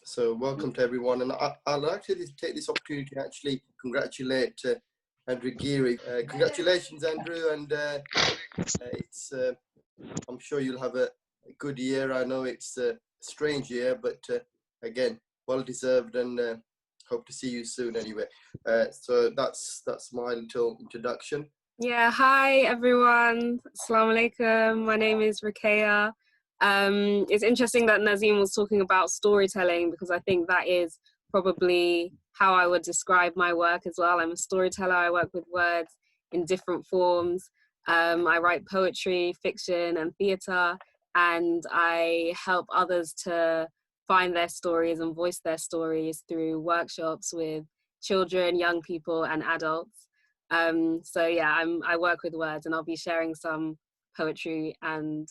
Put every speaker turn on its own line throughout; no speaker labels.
So welcome to everyone, and I'd like to take this opportunity to actually congratulate Andrew Geary. Congratulations, Andrew, and it's I'm sure you'll have a good year. I know it's a strange year, but again, well deserved, and hope to see you soon anyway. So that's my little introduction.
Yeah, hi everyone. Assalamu alaikum. My name is Ruqayya. It's interesting that Nazim was talking about storytelling, because I think that is probably how I would describe my work as well. I'm a storyteller. I work with words in different forms. I write poetry, fiction, and theatre, and I help others to find their stories and voice their stories through workshops with children, young people, and adults. So yeah, I work with words, and I'll be sharing some poetry and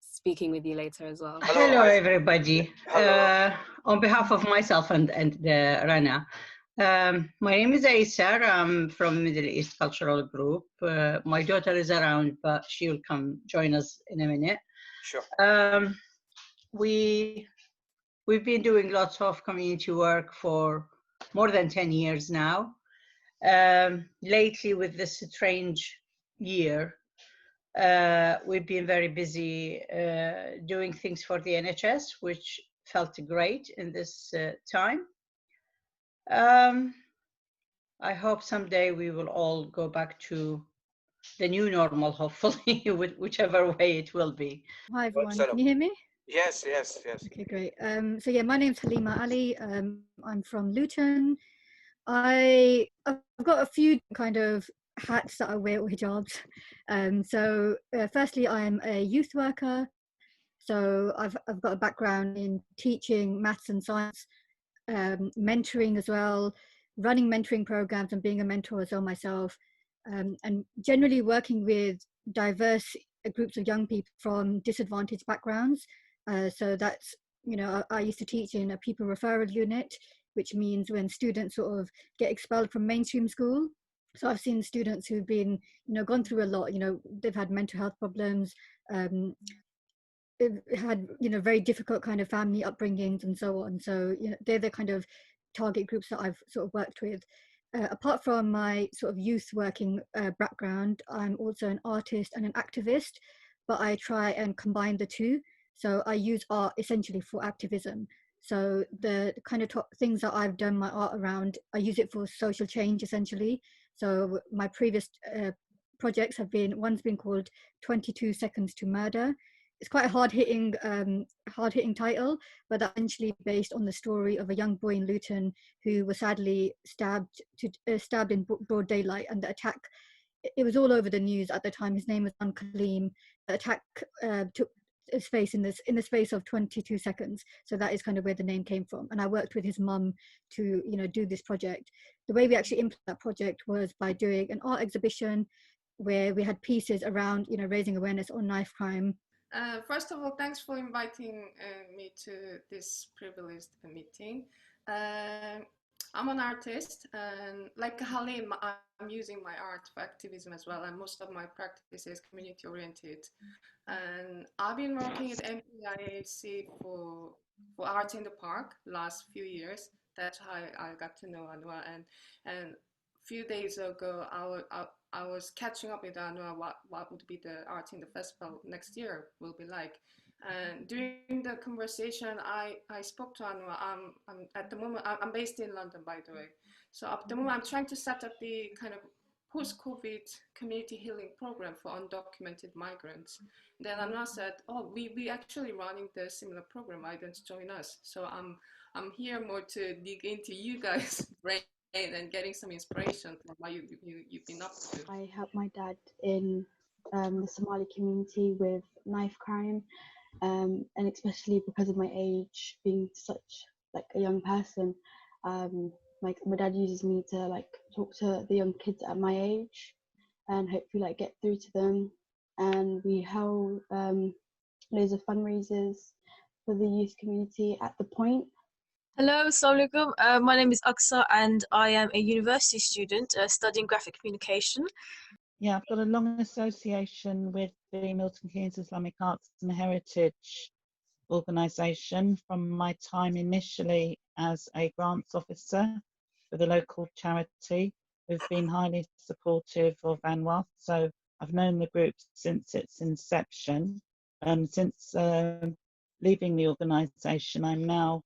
speaking with you later as well.
Hello everybody. Hello. On behalf of myself and Rana, my name is Aisar. I'm from Middle East Cultural Group. My daughter is around, but she will come join us in a minute.
Sure.
We've been doing lots of community work for more than 10 years now. Lately, with this strange year, we've been very busy doing things for the NHS, which felt great in this time. I hope someday we will all go back to the new normal, hopefully, whichever way it will be.
Hi everyone, can you hear me?
Yes.
Okay, great. So yeah, my name's Halima Ali. I'm from Luton. I've got a few kind of hats that I wear, or hijabs. So firstly, I'm a youth worker. So I've got a background in teaching maths and science, mentoring as well, running mentoring programs and being a mentor as well myself, and generally working with diverse groups of young people from disadvantaged backgrounds. So that's, I used to teach in a people referral unit, which means when students sort of get expelled from mainstream school. So I've seen students who've been, gone through a lot, they've had mental health problems, had, very difficult kind of family upbringings and so on. So, they're the kind of target groups that I've sort of worked with. Apart from my sort of youth working background, I'm also an artist and an activist, but I try and combine the two. So I use art essentially for activism. So the kind of things that I've done my art around, I use it for social change essentially. So my previous projects one's been called 22 Seconds to Murder. It's quite a hard-hitting title, but essentially based on the story of a young boy in Luton who was sadly stabbed in broad daylight, and the attack, it was all over the news at the time. His name was Kaleem. The attack took space in the space of 22 seconds. So that is kind of where the name came from. And I worked with his mum to, do this project. The way we actually implemented that project was by doing an art exhibition where we had pieces around, raising awareness on knife crime.
First of all, thanks for inviting me to this privileged meeting. I'm an artist, and like Halim, I'm using my art for activism as well, and most of my practice is community oriented. And I've been working at MPIAC for Art in the Park last few years. That's how I got to know Anwar. And a few days ago, I was catching up with Anwar what would be the Art in the Festival next year will be like. And during the conversation, I spoke to Anwar. At the moment, I'm based in London, by the way. So at the moment, I'm trying to set up the kind of post-COVID community healing program for undocumented migrants. Then Anwar said, "Oh, we actually running the similar program. Why don't you join us?" So I'm here more to dig into you guys' brain and getting some inspiration from what you've been up to.
I help my dad in the Somali community with knife crime, and especially because of my age, being such like a young person, like my dad uses me to like talk to the young kids at my age and hopefully like get through to them. And we held loads of fundraisers for the youth community at the Point.
Hello, assalamu alaikum. My name is Aksa and I am a university student studying graphic communication.
Yeah, I've got a long association with the Milton Keynes Islamic Arts and Heritage
organisation from my time initially as a grants officer for the local charity, who've been highly supportive of Anwar. So I've known the group since its inception. Since leaving the organisation, I'm now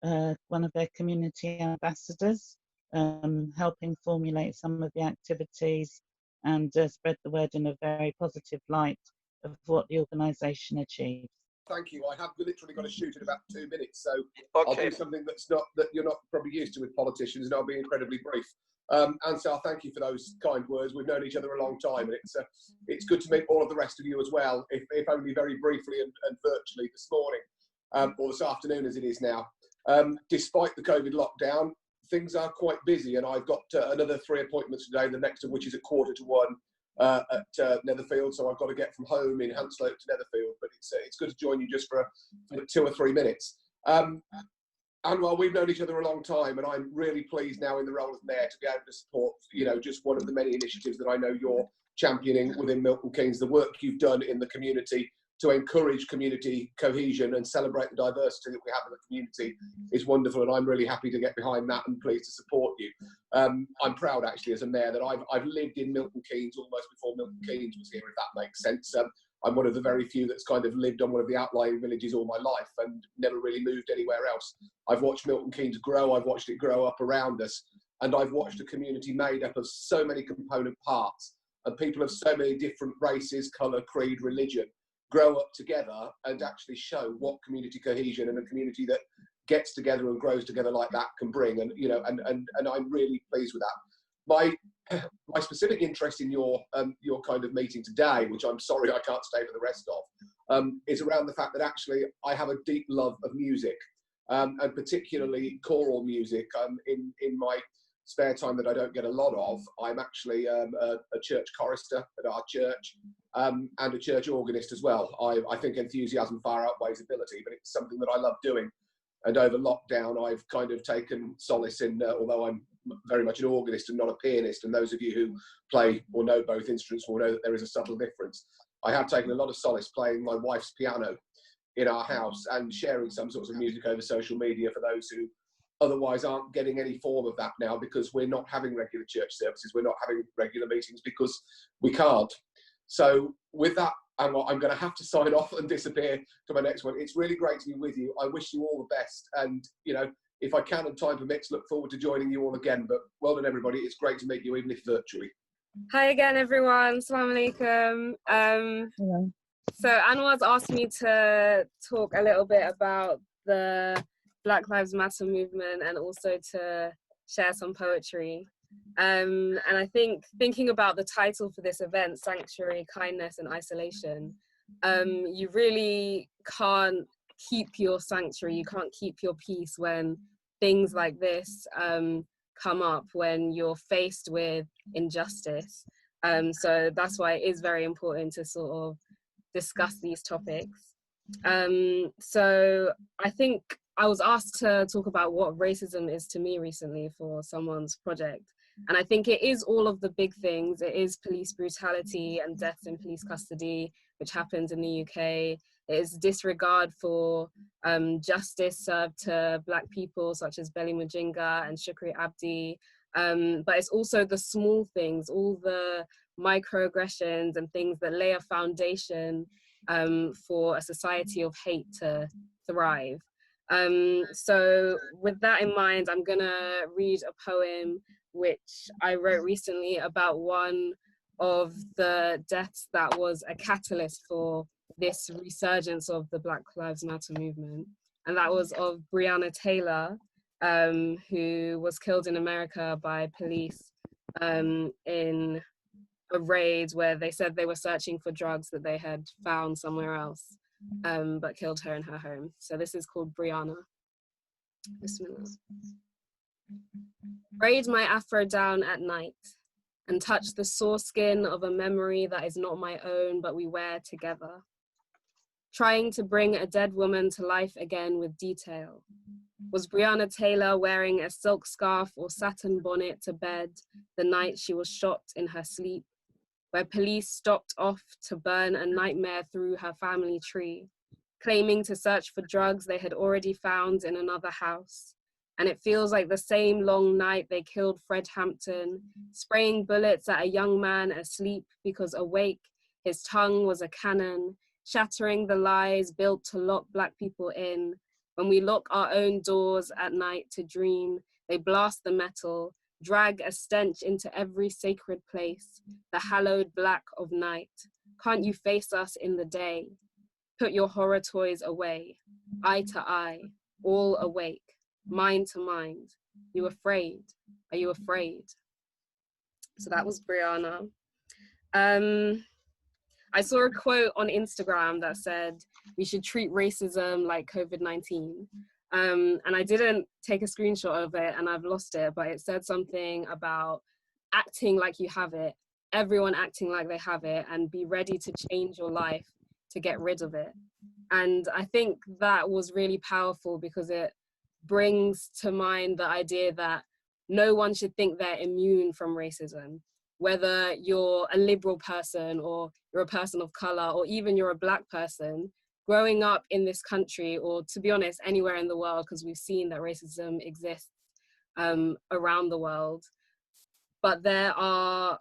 one of their community ambassadors, helping formulate some of the activities and spread the word in a very positive light of what the organisation achieves.
Thank you. I have literally got to shoot in about 2 minutes, so I'll do something that you're not probably used to with politicians, and I'll be incredibly brief. And so I thank you for those kind words. We've known each other a long time, and it's good to meet all of the rest of you as well, if only very briefly and virtually this morning, or this afternoon as it is now. Despite the COVID lockdown, things are quite busy, and I've got another 3 appointments today, the next of which is at 1:45 at Netherfield, so I've got to get from home in Hounslow to Netherfield, but it's good to join you just for 2 or 3 minutes. Anwar, we've known each other a long time, and I'm really pleased now in the role of Mayor to be able to support, just one of the many initiatives that I know you're championing within Milton Keynes, the work you've done in the community to encourage community cohesion and celebrate the diversity that we have in the community is wonderful, and I'm really happy to get behind that and pleased to support you. I'm proud, actually, as a mayor, that I've lived in Milton Keynes almost before Milton Keynes was here, if that makes sense. I'm one of the very few that's kind of lived on one of the outlying villages all my life and never really moved anywhere else. I've watched Milton Keynes grow, I've watched it grow up around us, and I've watched a community made up of so many component parts and people of so many different races, colour, creed, religion grow up together and actually show what community cohesion and a community that gets together and grows together like that can bring. And and I'm really pleased with that. My specific interest in your kind of meeting today, which I'm sorry I can't stay for the rest of, is around the fact that actually I have a deep love of music, and particularly choral music. In my spare time that I don't get a lot of, I'm actually a church chorister at our church, and a church organist as well. I think enthusiasm far outweighs ability, but it's something that I love doing. And over lockdown, I've kind of taken solace in, although I'm very much an organist and not a pianist, and those of you who play or know both instruments will know that there is a subtle difference. I have taken a lot of solace playing my wife's piano in our house and sharing some sorts of music over social media for those who otherwise aren't getting any form of that now, because we're not having regular church services, we're not having regular meetings because we can't. So with that, I'm going to have to sign off and disappear to my next one. It's really great to be with you. I wish you all the best, and if I can and time permits, look forward to joining you all again. But well done, everybody. It's great to meet you, even if virtually.
Hi again, everyone. Assalamu alaikum.
Hello.
So Anwar's asked me to talk a little bit about the Black Lives Matter movement and also to share some poetry. And I think thinking about the title for this event, Sanctuary, Kindness and Isolation, you really can't keep your sanctuary, you can't keep your peace when things like this come up, when you're faced with injustice. So that's why it is very important to sort of discuss these topics. So I think I was asked to talk about what racism is to me recently for someone's project. And I think it is all of the big things. It is police brutality and deaths in police custody, which happens in the UK. It is disregard for justice served to Black people such as Belly Mujinga and Shukri Abdi. But it's also the small things, all the microaggressions and things that lay a foundation for a society of hate to thrive. So with that in mind, I'm gonna read a poem which I wrote recently about one of the deaths that was a catalyst for this resurgence of the Black Lives Matter movement. And that was of Breonna Taylor, who was killed in America by police in a raid where they said they were searching for drugs that they had found somewhere else, but killed her in her home. So this is called Breonna. Bismillah. Braid my afro down at night and touch the sore skin of a memory that is not my own, but we wear together. Trying to bring a dead woman to life again with detail. Was Breonna Taylor wearing a silk scarf or satin bonnet to bed the night she was shot in her sleep, where police stopped off to burn a nightmare through her family tree? claiming to search for drugs they had already found in another house. And it feels like the same long night they killed Fred Hampton, spraying bullets at a young man asleep because awake, his tongue was a cannon, shattering the lies built to lock Black people in. When we lock our own doors at night to dream, they blast the metal, drag a stench into every sacred place, the hallowed black of night. Can't you face us in the day? Put your horror toys away, eye to eye, all awake, mind to mind. You afraid? Are you afraid? So that was Brianna. I saw a quote on Instagram that said, we should treat racism like COVID-19. And I didn't take a screenshot of it and I've lost it, but it said something about acting like you have it, everyone acting like they have it, and be ready to change your life to get rid of it. And I think that was really powerful because it brings to mind the idea that no one should think they're immune from racism, whether you're a liberal person or you're a person of color or even you're a Black person. Growing up in this country, or to be honest, anywhere in the world, because we've seen that racism exists around the world, but there are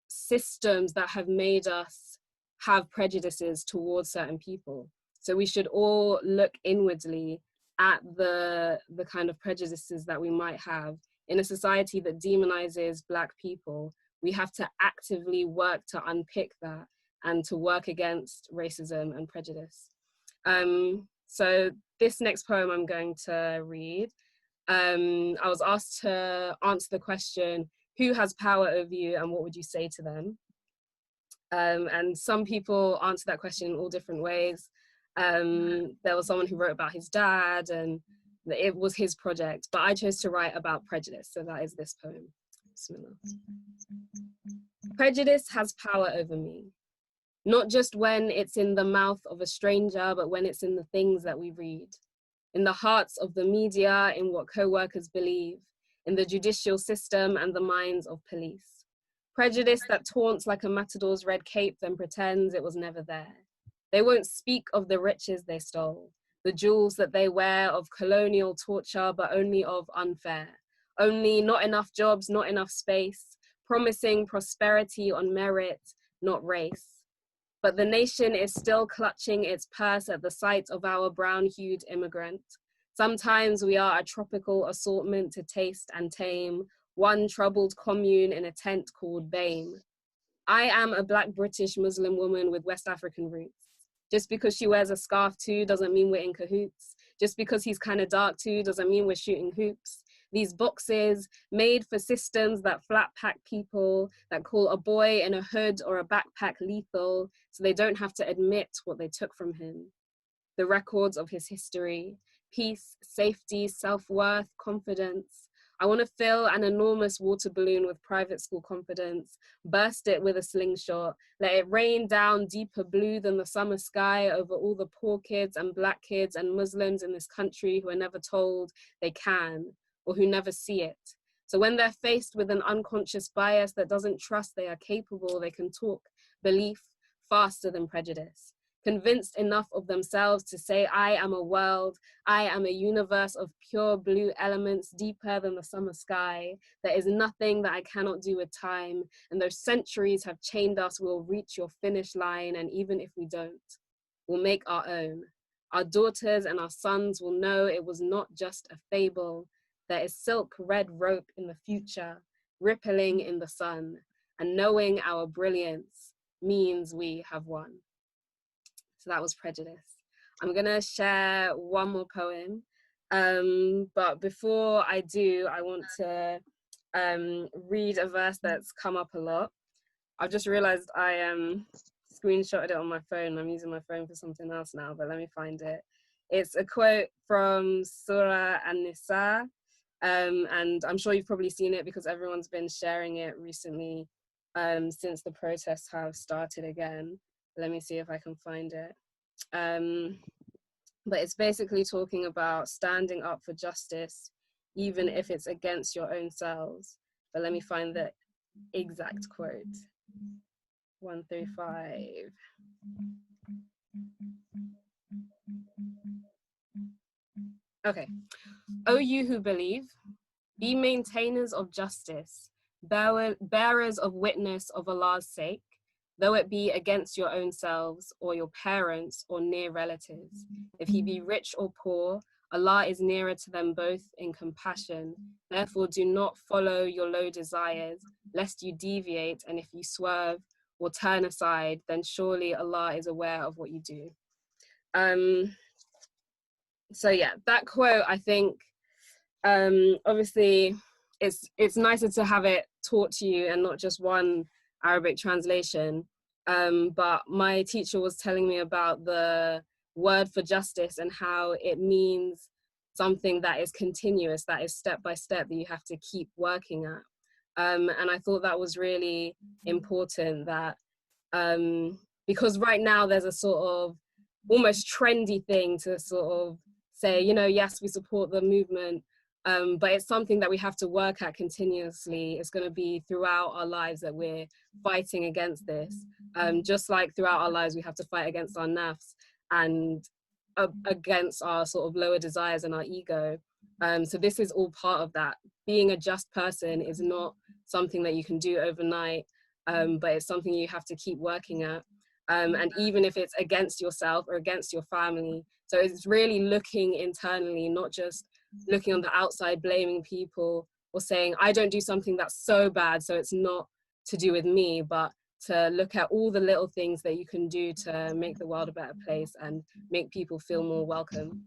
systems that have made us have prejudices towards certain people. So we should all look inwardly at the kind of prejudices that we might have. In a society that demonizes Black people, we have to actively work to unpick that and to work against racism and prejudice. So this next poem I'm going to read, I was asked to answer the question, who has power over you and what would you say to them? And some people answer that question in all different ways. There was someone who wrote about his dad and it was his project, but I chose to write about prejudice, so that is this poem. Bismillah. Prejudice has power over me, not just when it's in the mouth of a stranger, but when it's in the things that we read, in the hearts of the media, in what co-workers believe, in the judicial system and the minds of police. Prejudice that taunts like a matador's red cape, then pretends it was never there. They won't speak of the riches they stole, the jewels that they wear of colonial torture, but only of unfair. Only not enough jobs, not enough space, promising prosperity on merit, not race. But the nation is still clutching its purse at the sight of our brown-hued immigrant. Sometimes we are a tropical assortment to taste and tame, one troubled commune in a tent called BAME. I am a Black British Muslim woman with West African roots. Just because she wears a scarf too doesn't mean we're in cahoots. Just because he's kind of dark too doesn't mean we're shooting hoops. These boxes made for systems that flat pack people, that call a boy in a hood or a backpack lethal, so they don't have to admit what they took from him. The records of his history, peace, safety, self-worth, confidence. I want to fill an enormous water balloon with private school confidence, burst it with a slingshot, let it rain down deeper blue than the summer sky over all the poor kids and Black kids and Muslims in this country who are never told they can, or who never see it. So when they're faced with an unconscious bias that doesn't trust they are capable, they can talk belief faster than prejudice. Convinced enough of themselves to say, I am a world, I am a universe of pure blue elements deeper than the summer sky. There is nothing that I cannot do with time, and though centuries have chained us, we'll reach your finish line, and even if we don't, we'll make our own. Our daughters and our sons will know it was not just a fable. There is silk red rope in the future, rippling in the sun, and knowing our brilliance means we have won. So that was Prejudice. I'm gonna share one more poem, but before I do, I want to read a verse that's come up a lot. I've just realized I screenshotted it on my phone. I'm using my phone for something else now, but let me find it. It's a quote from Surah An-Nisa, and I'm sure you've probably seen it because everyone's been sharing it recently since the protests have started again. Let me see if I can find it. But it's basically talking about standing up for justice, even if it's against your own selves. But let me find the exact quote. 1 through 5. Okay. O you who believe, be maintainers of justice, bearers of witness of Allah's sake, though it be against your own selves or your parents or near relatives. If he be rich or poor, Allah is nearer to them both in compassion. Therefore, do not follow your low desires, lest you deviate, and if you swerve or turn aside, then surely Allah is aware of what you do. So yeah, that quote, I think, obviously it's nicer to have it taught to you and not just one Arabic translation. But my teacher was telling me about the word for justice and how it means something that is continuous, that is step by step, that you have to keep working at. And I thought that was really important, that because right now there's a sort of almost trendy thing to sort of say, you know, yes, we support the movement, but it's something that we have to work at continuously. It's going to be throughout our lives that we're fighting against this. Just like throughout our lives, we have to fight against our nafs and against our sort of lower desires and our ego. So this is all part of that. Being a just person is not something that you can do overnight, but it's something you have to keep working at. And even if it's against yourself or against your family. So it's really looking internally, not just looking on the outside, blaming people or saying, I don't do something that's so bad, so it's not to do with me, but to look at all the little things that you can do to make the world a better place and make people feel more welcome.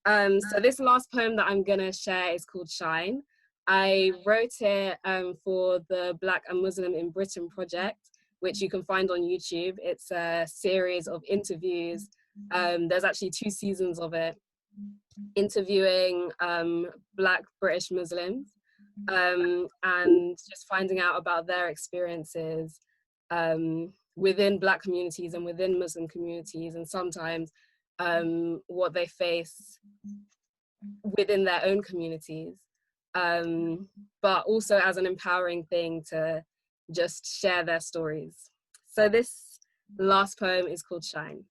So this last poem that I'm gonna share is called Shine. I wrote it for the Black and Muslim in Britain project, which you can find on YouTube. It's a series of interviews. There's actually 2 seasons of it, interviewing Black British Muslims and just finding out about their experiences within Black communities and within Muslim communities, and sometimes what they face within their own communities, but also as an empowering thing to just share their stories. So this last poem is called Shine.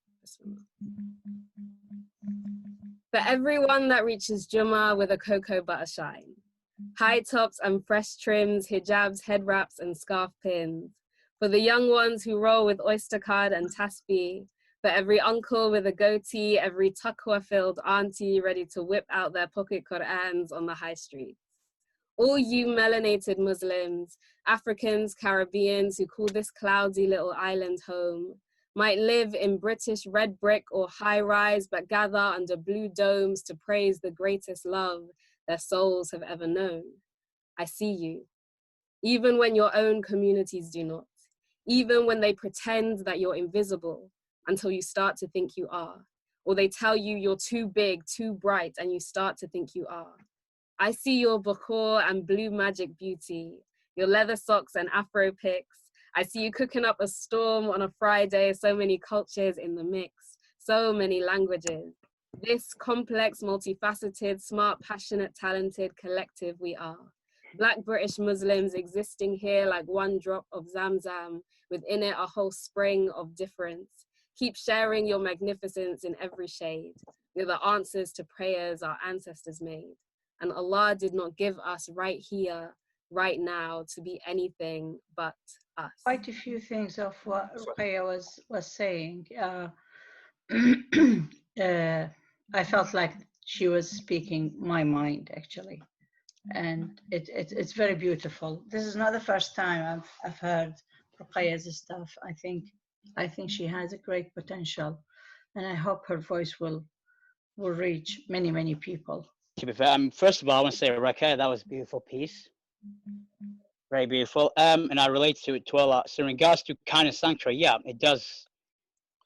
For everyone that reaches Jummah with a cocoa butter shine, high tops and fresh trims, hijabs, head wraps and scarf pins. For the young ones who roll with Oyster card and tasbih, for every uncle with a goatee, every taqwa-filled auntie ready to whip out their pocket Qur'ans on the high streets. All you melanated Muslims, Africans, Caribbeans who call this cloudy little island home, might live in British red brick or high rise, but gather under blue domes to praise the greatest love their souls have ever known. I see you, even when your own communities do not, even when they pretend that you're invisible until you start to think you are, or they tell you you're too big, too bright, and you start to think you are. I see your Bakhor and blue magic beauty, your leather socks and Afro pics. I see you cooking up a storm on a Friday, so many cultures in the mix, so many languages. This complex, multifaceted, smart, passionate, talented collective we are. Black British Muslims existing here like one drop of Zamzam, within it a whole spring of difference. Keep sharing your magnificence in every shade. You're the answers to prayers our ancestors made. And Allah did not give us right here, right now, to be anything but us.
Quite a few things of what Ruqayya was saying. I felt like she was speaking my mind, actually. And it's very beautiful. This is not the first time I've heard Ruqayya's stuff. I think she has a great potential, and I hope her voice will reach many, many people.
To be fair, first of all, I want to say, Ruqayya, that was a beautiful piece. Very beautiful. And I relate to it a lot. So in regards to kindness sanctuary, yeah, it does.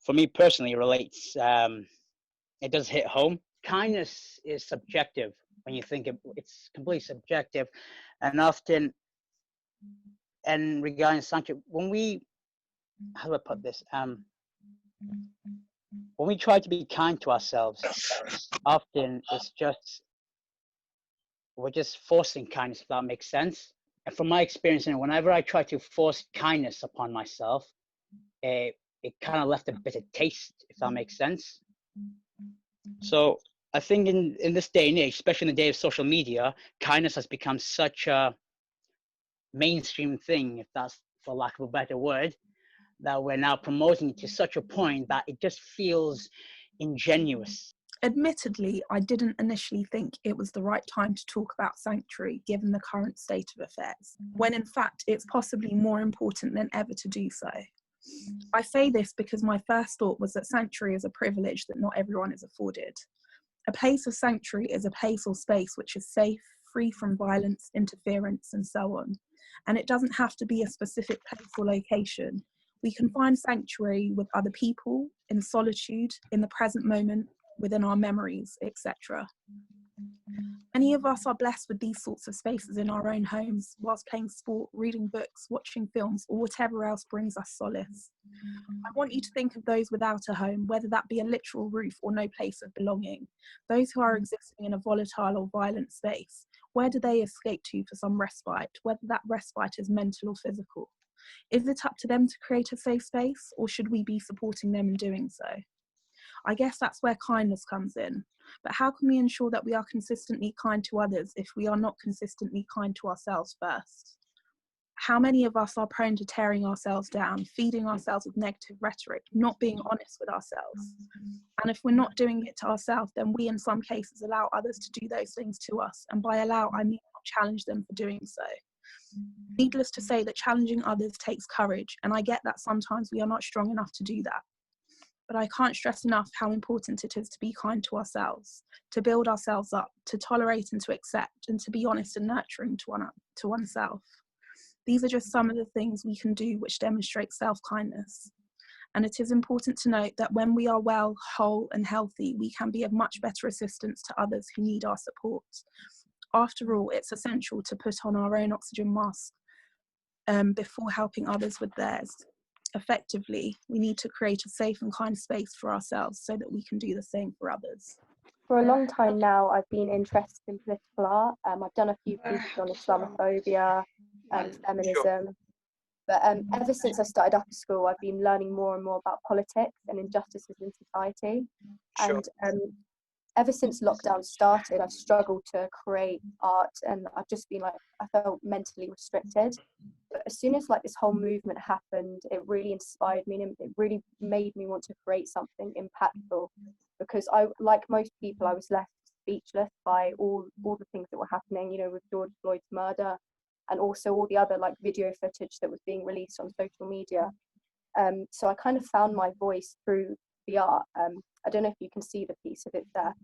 For me personally, it relates. It does hit home. Kindness is subjective. When you think it's completely subjective, and often, and regarding sanctuary, when we, how do I put this? When we try to be kind to ourselves, often it's just, we're just forcing kindness, if that makes sense. And from my experience, and whenever I try to force kindness upon myself, it kind of left a bitter taste, if that makes sense. So I think in this day and age, especially in the day of social media, kindness has become such a mainstream thing, if that's for lack of a better word, that we're now promoting it to such a point that it just feels ingenuous.
Admittedly, I didn't initially think it was the right time to talk about sanctuary given the current state of affairs, when in fact it's possibly more important than ever to do so. I say this because my first thought was that sanctuary is a privilege that not everyone is afforded. A place of sanctuary is a place or space which is safe, free from violence, interference, and so on. And it doesn't have to be a specific place or location. We can find sanctuary with other people, in solitude, in the present moment, within our memories, etc. Many of us are blessed with these sorts of spaces in our own homes, whilst playing sport, reading books, watching films, or whatever else brings us solace. I want you to think of those without a home, whether that be a literal roof or no place of belonging. Those who are existing in a volatile or violent space, where do they escape to for some respite, whether that respite is mental or physical? Is it up to them to create a safe space, or should we be supporting them in doing so? I guess that's where kindness comes in. But how can we ensure that we are consistently kind to others if we are not consistently kind to ourselves first? How many of us are prone to tearing ourselves down, feeding ourselves with negative rhetoric, not being honest with ourselves? And if we're not doing it to ourselves, then we in some cases allow others to do those things to us. And by allow, I mean not challenge them for doing so. Needless to say that challenging others takes courage, and I get that sometimes we are not strong enough to do that. But I can't stress enough how important it is to be kind to ourselves, to build ourselves up, to tolerate and to accept, and to be honest and nurturing to oneself. These are just some of the things we can do which demonstrate self-kindness. And it is important to note that when we are well, whole and healthy, we can be of much better assistance to others who need our support. After all, it's essential to put on our own oxygen mask before helping others with theirs. Effectively, we need to create a safe and kind space for ourselves so that we can do the same for others.
For a long time now, I've been interested in political art. I've done a few pieces on Islamophobia and feminism. But ever since I started upper school, I've been learning more and more about politics and injustices in society. And ever since lockdown started, I've struggled to create art, and I've just been like, I felt mentally restricted. But as soon as like this whole movement happened, it really inspired me, and it really made me want to create something impactful, because I, like most people, I was left speechless by all the things that were happening, you know, with George Floyd's murder, and also all the other like video footage that was being released on social media. So I kind of found my voice through the art. I don't know if you can see the piece of it there.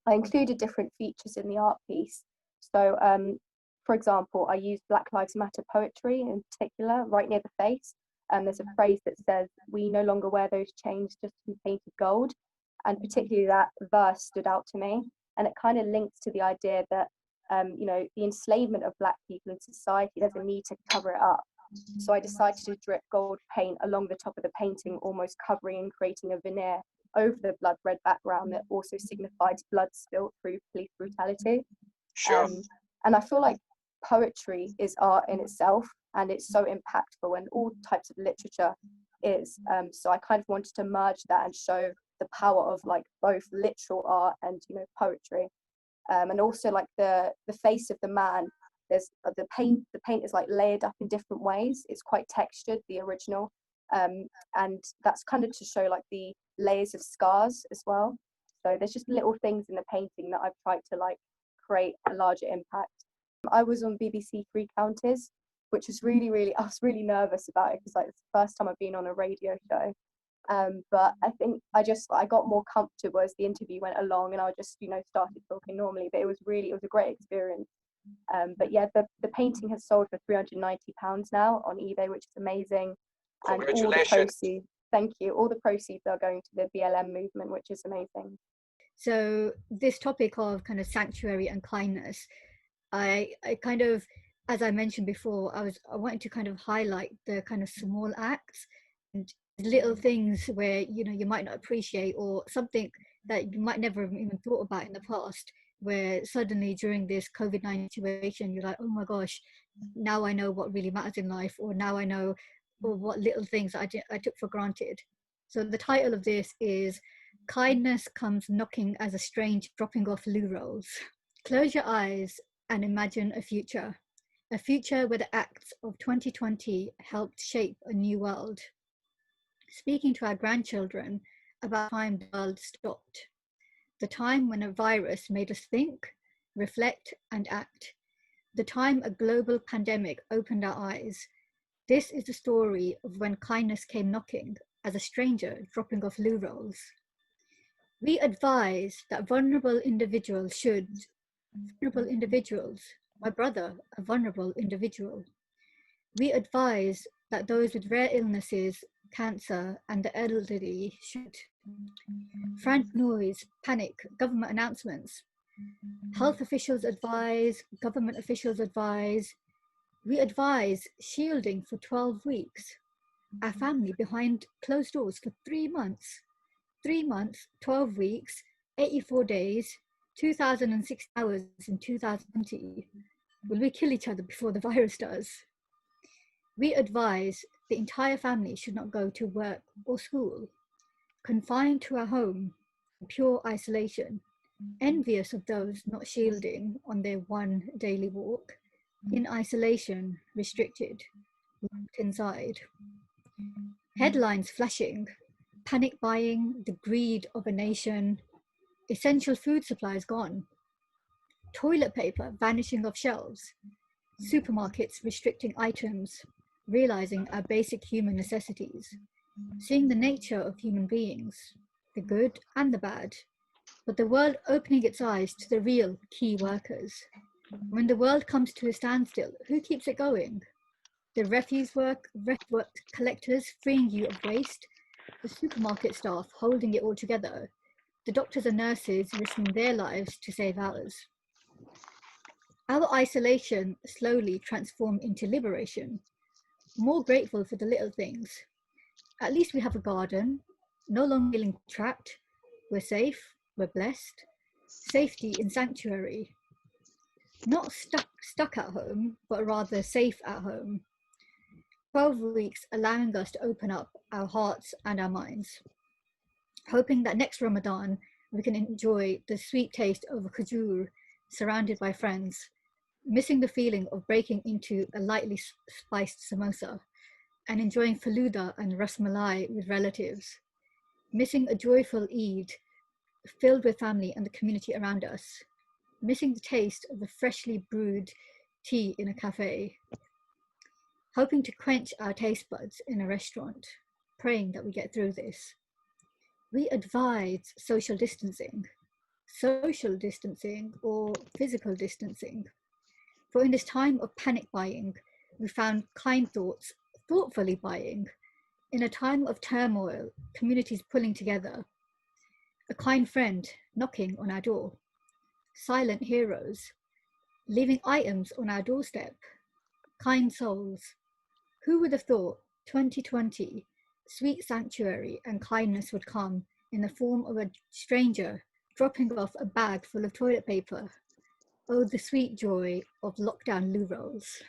I included different features in the art piece. So for example, I used Black Lives Matter poetry in particular, right near the face. There's a phrase that says, "We no longer wear those chains just to be painted gold." And particularly that verse stood out to me. And it kind of links to the idea that, you know, the enslavement of Black people in society, there's a need to cover it up. So I decided to drip gold paint along the top of the painting, almost covering and creating a veneer over the blood red background that also signified blood spilt through police brutality. And I feel like poetry is art in itself, and it's so impactful, and all types of literature is. So I kind of wanted to merge that and show the power of like both literal art and, you know, poetry. And also like the face of the man, there's the paint is like layered up in different ways. It's quite textured, the original, and that's kind of to show like the layers of scars as well. So there's just little things in the painting that I've tried to like create a larger impact. I was on BBC Three Counties, which was really, I was really nervous about it, because like it's the first time I've been on a radio show. But I think I got more comfortable as the interview went along, and I just, you know, started talking normally. But it was a great experience. But yeah, the painting has sold for £390 now on eBay, which is amazing. And all the proceeds, thank you, all the proceeds are going to the BLM movement, which is amazing.
So this topic of kind of sanctuary and kindness, I kind of, as I mentioned before, I wanted to kind of highlight the kind of small acts and little things where, you know, you might not appreciate, or something that you might never have even thought about in the past, where suddenly during this COVID-19 situation, you're like, oh my gosh, now I know what really matters in life, or now I know what little things I took for granted. So the title of this is Kindness comes knocking as a strange dropping off loo rolls. Close your eyes and imagine a future where the acts of 2020 helped shape a new world. Speaking to our grandchildren about the time the world stopped, the time when a virus made us think, reflect, and act, the time a global pandemic opened our eyes. This is the story of when kindness came knocking as a stranger dropping off loo rolls. We advise that vulnerable individuals, my brother, a vulnerable individual. We advise that those with rare illnesses, cancer, and the elderly should. Frantic noise, panic, government announcements. Health officials advise, government officials advise. We advise shielding for 12 weeks. Our family behind closed doors for 3 months. 3 months, 12 weeks, 84 days, 2006 hours in 2020. Will we kill each other before the virus does? We advise the entire family should not go to work or school, confined to a home, pure isolation, envious of those not shielding on their one daily walk, in isolation, restricted, locked inside. Headlines flashing, panic buying, the greed of a nation, essential food supplies gone, toilet paper vanishing off shelves, supermarkets restricting items, realizing our basic human necessities, seeing the nature of human beings, the good and the bad, but the world opening its eyes to the real key workers. When the world comes to a standstill, who keeps it going? The refuse work collectors freeing you of waste, the supermarket staff holding it all together, the doctors and nurses risking their lives to save ours. Our isolation slowly transformed into liberation, more grateful for the little things. At least we have a garden, no longer feeling trapped, we're safe, we're blessed, safety in sanctuary. Not stuck at home, but rather safe at home. 12 weeks allowing us to open up our hearts and our minds. Hoping that next Ramadan, we can enjoy the sweet taste of a khajur surrounded by friends, missing the feeling of breaking into a lightly spiced samosa, and enjoying faluda and rasmalai with relatives, missing a joyful Eid filled with family and the community around us, missing the taste of the freshly brewed tea in a cafe, hoping to quench our taste buds in a restaurant, praying that we get through this. We advise social distancing or physical distancing. For in this time of panic buying, we found kind thoughts, thoughtfully buying. In a time of turmoil, communities pulling together. A kind friend knocking on our door. Silent heroes, leaving items on our doorstep. Kind souls. Who would have thought 2020, sweet sanctuary and kindness would come in the form of a stranger dropping off a bag full of toilet paper? Oh, the sweet joy of lockdown loo rolls.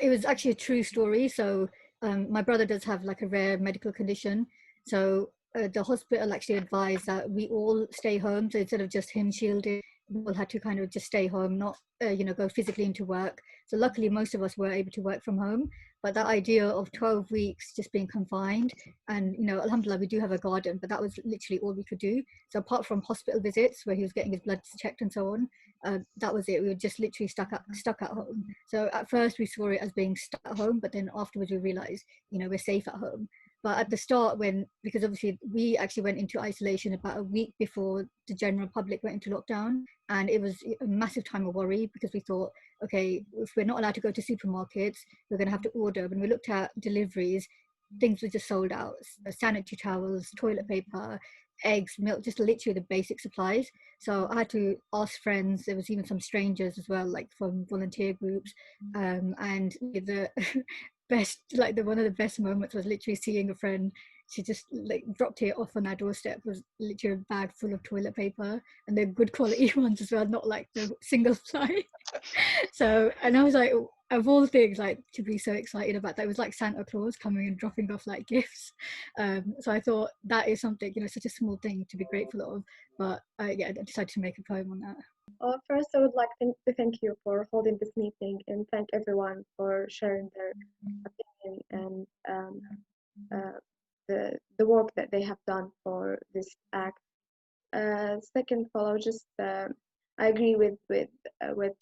It was actually a true story. So my brother does have like a rare medical condition. So the hospital actually advised that we all stay home. So instead of just him shielded, we all had to kind of just stay home, not go physically into work. So luckily most of us were able to work from home. But that idea of 12 weeks just being confined, and alhamdulillah, we do have a garden, but that was literally all we could do. So apart from hospital visits where he was getting his blood checked and so on, that was it. We were just literally stuck at home. So at first we saw it as being stuck at home, but then afterwards we realized, we're safe at home. But at the start, because obviously we actually went into isolation about a week before the general public went into lockdown, and it was a massive time of worry because we thought, okay, if we're not allowed to go to supermarkets, we're going to have to order. When we looked at deliveries, things were just sold out. Sanitary towels, toilet paper, eggs, milk, just literally the basic supplies. So I had to ask friends. There was even some strangers as well, like from volunteer groups, and the best, one of the best moments was literally seeing a friend she just like dropped it off on our doorstep was literally a bag full of toilet paper, and they're good quality ones as well, not like the single ply. So, and I was like, of all things, like to be so excited about that, it was like Santa Claus coming and dropping off like gifts. So I thought that is something, you know, such a small thing to be grateful of. But yeah, I decided to make a poem on that.
First, I would like to thank you for holding this meeting and thank everyone for sharing their opinion and the work that they have done for this act. Second of all, I agree with what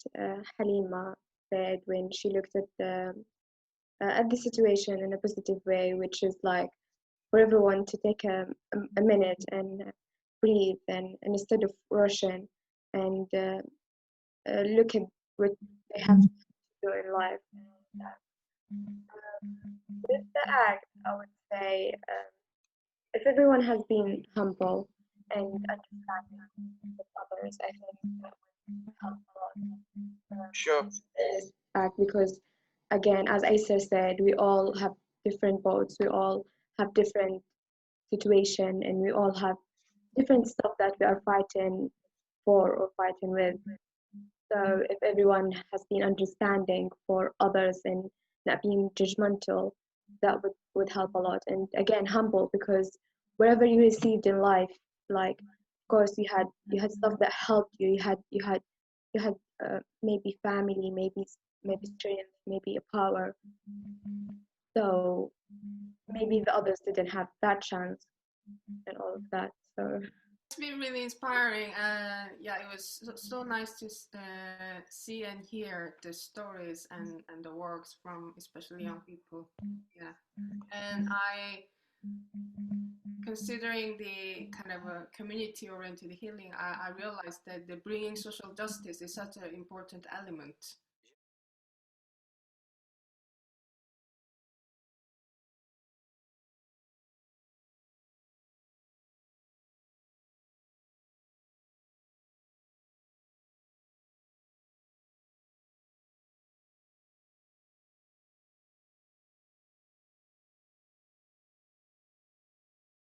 Halima said when she looked at the situation in a positive way, which is like for everyone to take a minute and breathe and instead of rushing and look at what they have to do in life. With the act, I would say if everyone has been humble and understanding with others, I think that would help a lot.
Sure.
This act, because again, as Aisa said, we all have different boats, we all have different situation, and we all have different stuff that we are fighting for or fighting with. So if everyone has been understanding for others and not being judgmental, that would help a lot. And again, humble, because whatever you received in life, like of course you had stuff that helped you. You had maybe family, maybe strength, maybe a power. So maybe the others didn't have that chance and all of that. So
It's been really inspiring, and yeah, it was so nice to see and hear the stories and the works from especially young people. Yeah, and considering the kind of a community-oriented healing, I realized that the bringing social justice is such an important element